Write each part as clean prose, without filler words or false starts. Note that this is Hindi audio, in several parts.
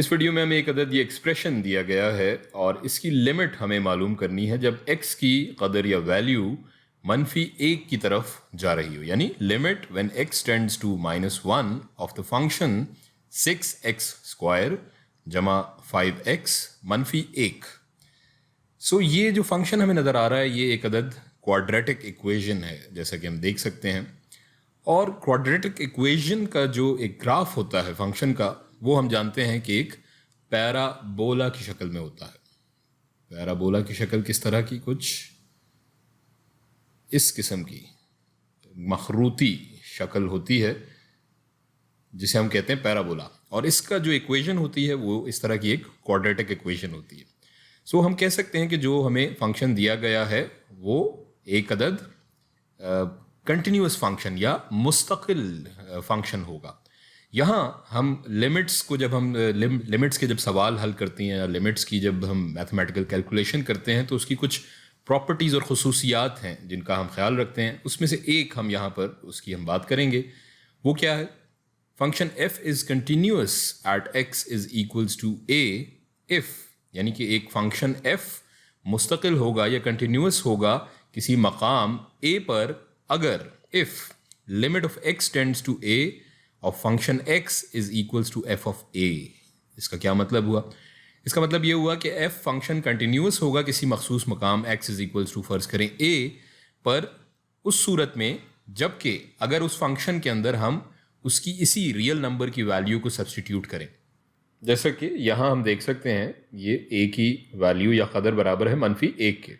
इस वीडियो में हमें एक अदद ये एक्सप्रेशन दिया गया है और इसकी लिमिट हमें मालूम करनी है जब x की कदर या वैल्यू मनफी 1 की तरफ जा रही हो, यानी limit when x tends to -1 of the function 6x² जमा 5x मनफी 1। सो ये जो फंक्शन हमें नज़र आ रहा है ये एक अदद क्वाड्रेटिक इक्वेशन है, जैसा कि हम देख सकते हैं। और क्वाड्रेटिक इक्वेशन का जो एक ग्राफ होता है फंक्शन का, वो हम जानते हैं कि एक पैराबोला की शक्ल में होता है। पैराबोला की शक्ल किस तरह की? कुछ इस किस्म की मखरूती शक्ल होती है जिसे हम कहते हैं पैराबोला, और इसका जो इक्वेशन होती है वो इस तरह की एक क्वाड्रेटिक इक्वेशन होती है। सो हम कह सकते हैं कि जो हमें फंक्शन दिया गया है वो एक अदद कंटिन्यूअस फंक्शन या मुस्तकिल फंक्शन होगा। यहाँ हम लिमिट्स को जब हम लिमिट्स के जब सवाल हल करते हैं या लिमिट्स की जब हम मैथमेटिकल कैलकुलेशन करते हैं तो उसकी कुछ प्रॉपर्टीज़ और खसूसियात हैं जिनका हम ख्याल रखते हैं। उसमें से एक हम यहाँ पर उसकी हम बात करेंगे। वो क्या है? Function f is continuous at x is equals to a if, यानी कि एक फंक्शन f मुस्तकिल होगा या कंटिन्यूअस होगा किसी मकाम a पर अगर if limit of x tends to a of function x is equals to f of a। इसका क्या मतलब हुआ? इसका मतलब ये हुआ कि f फंक्शन कंटिन्यूअस होगा किसी मखसूस मकाम x इज इक्वल्स टू फर्ज करें a पर उस सूरत में जबकि अगर उस फंक्शन के अंदर हम उसकी इसी रियल नंबर की वैल्यू को सब्सटीट्यूट करें। जैसा कि यहाँ हम देख सकते हैं ये a की वैल्यू या कदर बराबर है मनफी 1 के।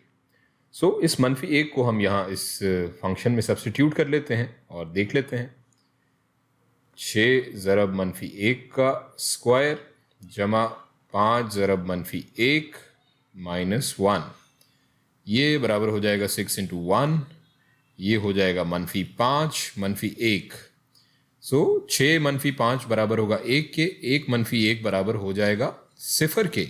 सो इस मनफी 1 को हम यहाँ इस फंक्शन में सब्सटीट्यूट कर लेते हैं और देख लेते हैं। 6 ज़रब मनफी 1 का स्क्वायर जमा 5 ज़रब मनफी 1 माइनस 1, ये बराबर हो जाएगा 6 इंटू 1, ये हो जाएगा मनफी 5 मनफी 1। सो 6 मनफी 5 बराबर होगा 1 के, 1 मनफी 1 बराबर हो जाएगा 0 के।